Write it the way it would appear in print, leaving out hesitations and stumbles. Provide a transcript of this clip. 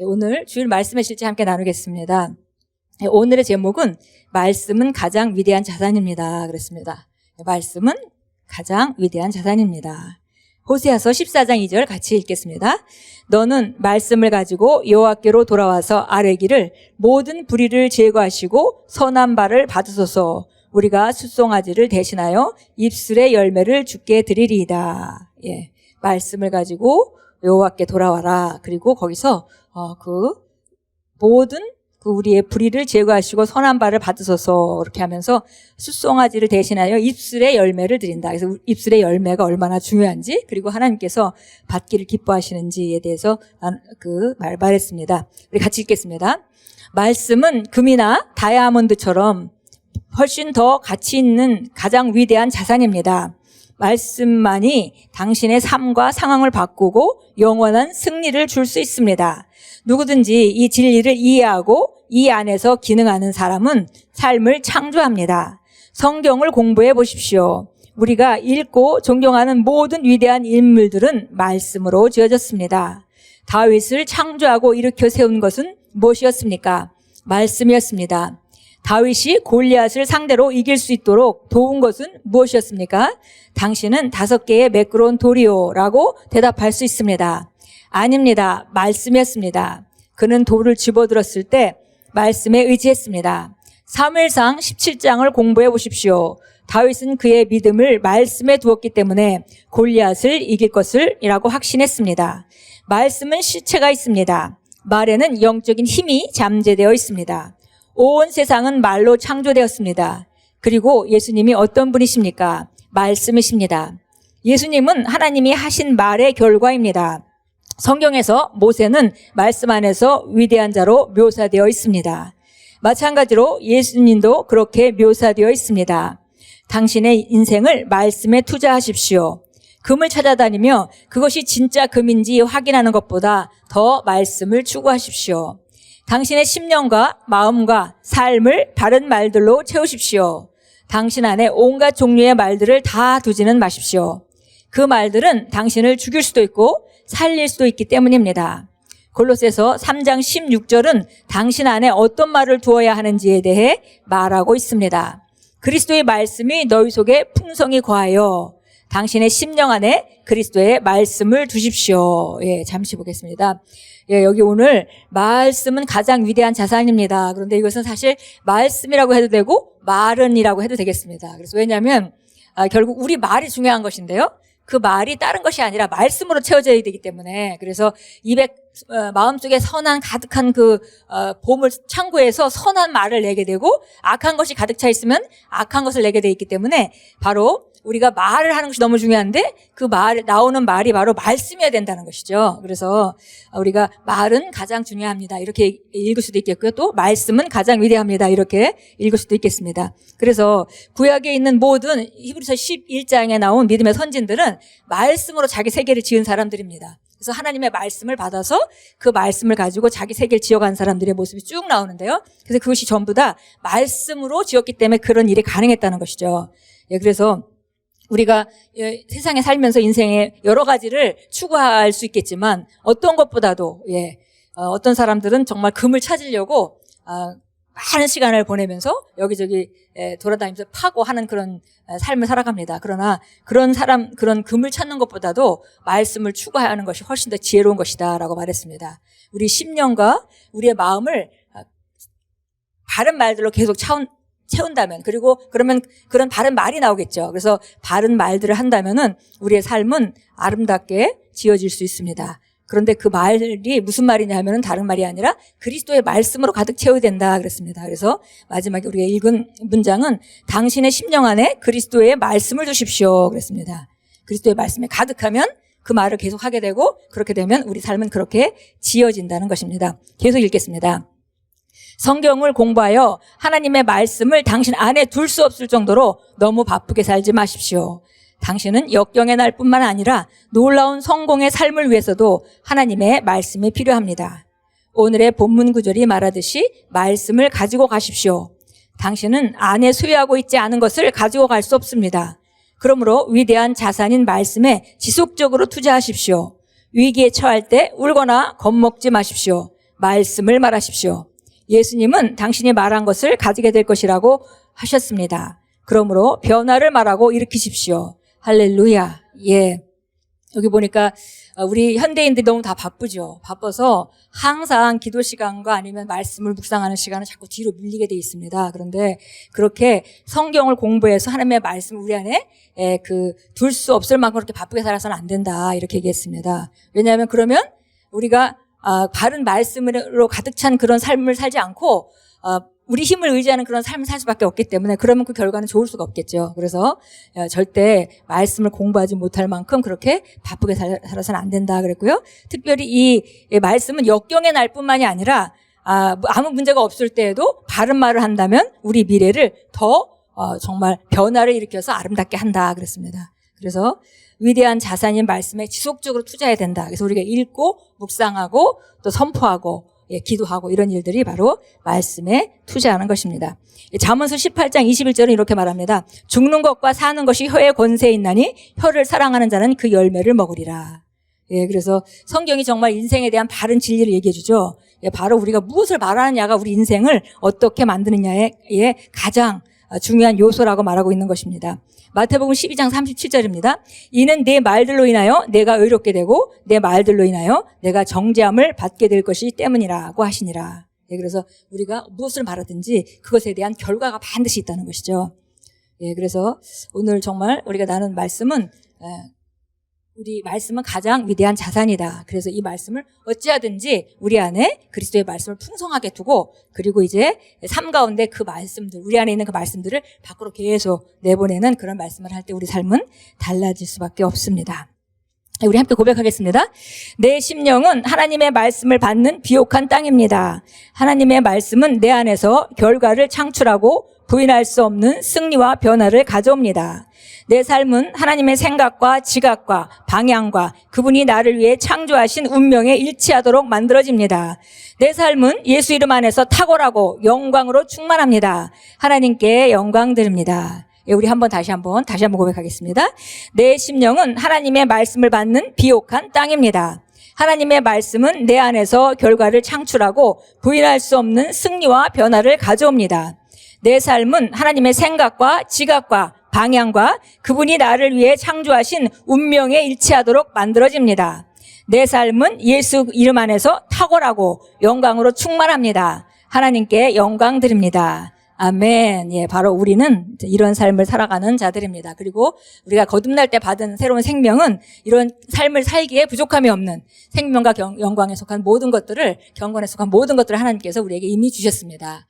오늘 주일 말씀의 실제 함께 나누겠습니다. 오늘의 제목은 말씀은 가장 위대한 자산입니다. 그랬습니다. 말씀은 가장 위대한 자산입니다. 호세아서 14장 2절 같이 읽겠습니다. 너는 말씀을 가지고 여호와께로 돌아와서 아뢰기를 모든 불의를 제거하시고 선한 바를 받으소서. 우리가 숫송아지를 대신하여 입술의 열매를 주께 드리리이다. 말씀을 가지고 여호와께 돌아와라. 그리고 거기서 모든 우리의 불의를 제거하시고 선한 바를 받으소서. 이렇게 하면서 숫송아지를 대신하여 입술의 열매를 드린다. 그래서 입술의 열매가 얼마나 중요한지, 그리고 하나님께서 받기를 기뻐하시는지에 대해서 말했습니다. 우리 같이 읽겠습니다. 말씀은 금이나 다이아몬드처럼 훨씬 더 가치 있는 가장 위대한 자산입니다. 말씀만이 당신의 삶과 상황을 바꾸고 영원한 승리를 줄 수 있습니다. 누구든지 이 진리를 이해하고 이 안에서 기능하는 사람은 삶을 창조합니다. 성경을 공부해 보십시오. 우리가 읽고 존경하는 모든 위대한 인물들은 말씀으로 지어졌습니다. 다윗을 창조하고 일으켜 세운 것은 무엇이었습니까? 말씀이었습니다. 다윗이 골리앗을 상대로 이길 수 있도록 도운 것은 무엇이었습니까? 당신은 5개의 매끄러운 돌이요 라고 대답할 수 있습니다. 아닙니다. 말씀이었습니다. 그는 돌을 집어들었을 때 말씀에 의지했습니다. 사무엘상 17장을 공부해 보십시오. 다윗은 그의 믿음을 말씀에 두었기 때문에 골리앗을 이길 것이라고 확신했습니다. 말씀은 실체가 있습니다. 말에는 영적인 힘이 잠재되어 있습니다. 온 세상은 말로 창조되었습니다. 그리고 예수님이 어떤 분이십니까? 말씀이십니다. 예수님은 하나님이 하신 말의 결과입니다. 성경에서 모세는 말씀 안에서 위대한 자로 묘사되어 있습니다. 마찬가지로 예수님도 그렇게 묘사되어 있습니다. 당신의 인생을 말씀에 투자하십시오. 금을 찾아다니며 그것이 진짜 금인지 확인하는 것보다 더 말씀을 추구하십시오. 당신의 심령과 마음과 삶을 바른 말들로 채우십시오. 당신 안에 온갖 종류의 말들을 다 두지는 마십시오. 그 말들은 당신을 죽일 수도 있고 살릴 수도 있기 때문입니다. 골로새서 3장 16절은 당신 안에 어떤 말을 두어야 하는지에 대해 말하고 있습니다. 그리스도의 말씀이 너희 속에 풍성히 거하여 당신의 심령 안에 그리스도의 말씀을 두십시오. 잠시 보겠습니다. 여기 오늘 말씀은 가장 위대한 자산입니다. 그런데 이것은 사실 말씀이라고 해도 되고 말은이라고 해도 되겠습니다. 그래서 왜냐하면 결국 우리 말이 중요한 것인데요. 그 말이 다른 것이 아니라 말씀으로 채워져야 되기 때문에, 그래서 마음속에 선한 가득한 보물 창고에서 선한 말을 내게 되고 악한 것이 가득 차 있으면 악한 것을 내게 되어 있기 때문에 바로 우리가 말을 하는 것이 너무 중요한데 나오는 말이 바로 말씀이어야 된다는 것이죠. 그래서 우리가 말은 가장 중요합니다. 이렇게 읽을 수도 있겠고요. 또 말씀은 가장 위대합니다. 이렇게 읽을 수도 있겠습니다. 그래서 구약에 있는 모든 히브리서 11장에 나온 믿음의 선진들은 말씀으로 자기 세계를 지은 사람들입니다. 그래서 하나님의 말씀을 받아서 그 말씀을 가지고 자기 세계를 지어간 사람들의 모습이 쭉 나오는데요. 그래서 그것이 전부 다 말씀으로 지었기 때문에 그런 일이 가능했다는 것이죠. 그래서 우리가 세상에 살면서 인생에 여러 가지를 추구할 수 있겠지만 어떤 것보다도 어떤 사람들은 정말 금을 찾으려고 많은 시간을 보내면서 여기저기 돌아다니면서 파고 하는 그런 삶을 살아갑니다. 그러나 그런 금을 찾는 것보다도 말씀을 추구하는 것이 훨씬 더 지혜로운 것이다라고 말했습니다. 우리 심령과 우리의 마음을 바른 말들로 계속 채운다면, 그리고 그러면 그런 바른 말이 나오겠죠. 그래서 바른 말들을 한다면은 우리의 삶은 아름답게 지어질 수 있습니다. 그런데 그 말이 무슨 말이냐 하면은 다른 말이 아니라 그리스도의 말씀으로 가득 채워야 된다 그랬습니다. 그래서 마지막에 우리가 읽은 문장은 당신의 심령 안에 그리스도의 말씀을 두십시오 그랬습니다. 그리스도의 말씀에 가득하면 그 말을 계속 하게 되고, 그렇게 되면 우리 삶은 그렇게 지어진다는 것입니다. 계속 읽겠습니다. 성경을 공부하여 하나님의 말씀을 당신 안에 둘 수 없을 정도로 너무 바쁘게 살지 마십시오. 당신은 역경의 날뿐만 아니라 놀라운 성공의 삶을 위해서도 하나님의 말씀이 필요합니다. 오늘의 본문 구절이 말하듯이 말씀을 가지고 가십시오. 당신은 안에 소유하고 있지 않은 것을 가지고 갈 수 없습니다. 그러므로 위대한 자산인 말씀에 지속적으로 투자하십시오. 위기에 처할 때 울거나 겁먹지 마십시오. 말씀을 말하십시오. 예수님은 당신이 말한 것을 가지게 될 것이라고 하셨습니다. 그러므로 변화를 말하고 일으키십시오. 할렐루야. 예. 여기 보니까 우리 현대인들이 너무 다 바쁘죠. 바빠서 항상 기도 시간과 아니면 말씀을 묵상하는 시간은 자꾸 뒤로 밀리게 돼 있습니다. 그런데 그렇게 성경을 공부해서 하나님의 말씀을 우리 안에 둘 수 없을 만큼 그렇게 바쁘게 살아서는 안 된다. 이렇게 얘기했습니다. 왜냐하면 그러면 우리가 바른 말씀으로 가득 찬 그런 삶을 살지 않고 우리 힘을 의지하는 그런 삶을 살 수밖에 없기 때문에 그러면 그 결과는 좋을 수가 없겠죠. 그래서 절대 말씀을 공부하지 못할 만큼 그렇게 바쁘게 살아서는 안 된다 그랬고요. 특별히 이 말씀은 역경의 날뿐만이 아니라 아무 문제가 없을 때에도 바른 말을 한다면 우리 미래를 더 정말 변화를 일으켜서 아름답게 한다 그랬습니다. 그래서 위대한 자산인 말씀에 지속적으로 투자해야 된다. 그래서 우리가 읽고 묵상하고 또 선포하고 기도하고 이런 일들이 바로 말씀에 투자하는 것입니다. 잠언서 18장 21절은 이렇게 말합니다. 죽는 것과 사는 것이 혀의 권세에 있나니 혀를 사랑하는 자는 그 열매를 먹으리라. 그래서 성경이 정말 인생에 대한 바른 진리를 얘기해 주죠. 바로 우리가 무엇을 말하느냐가 우리 인생을 어떻게 만드느냐의 가장 중요한 요소라고 말하고 있는 것입니다. 마태복음 12장 37절입니다. 이는 내 말들로 인하여 내가 의롭게 되고 내 말들로 인하여 내가 정죄함을 받게 될 것이기 때문이라고 하시니라. 그래서 우리가 무엇을 말하든지 그것에 대한 결과가 반드시 있다는 것이죠. 그래서 오늘 정말 우리가 나눈 말씀은 우리 말씀은 가장 위대한 자산이다. 그래서 이 말씀을 어찌하든지 우리 안에 그리스도의 말씀을 풍성하게 두고 그리고 이제 삶 가운데 그 말씀들, 우리 안에 있는 그 말씀들을 밖으로 계속 내보내는 그런 말씀을 할 때 우리 삶은 달라질 수밖에 없습니다. 우리 함께 고백하겠습니다. 내 심령은 하나님의 말씀을 받는 비옥한 땅입니다. 하나님의 말씀은 내 안에서 결과를 창출하고 부인할 수 없는 승리와 변화를 가져옵니다. 내 삶은 하나님의 생각과 지각과 방향과 그분이 나를 위해 창조하신 운명에 일치하도록 만들어집니다. 내 삶은 예수 이름 안에서 탁월하고 영광으로 충만합니다. 하나님께 영광 드립니다. 우리 다시 한번 고백하겠습니다. 내 심령은 하나님의 말씀을 받는 비옥한 땅입니다. 하나님의 말씀은 내 안에서 결과를 창출하고 부인할 수 없는 승리와 변화를 가져옵니다. 내 삶은 하나님의 생각과 지각과 방향과 그분이 나를 위해 창조하신 운명에 일치하도록 만들어집니다. 내 삶은 예수 이름 안에서 탁월하고 영광으로 충만합니다. 하나님께 영광 드립니다. 아멘. 바로 우리는 이런 삶을 살아가는 자들입니다. 그리고 우리가 거듭날 때 받은 새로운 생명은 이런 삶을 살기에 부족함이 없는 생명과 영광에 속한 모든 것들을, 경건에 속한 모든 것들을 하나님께서 우리에게 이미 주셨습니다.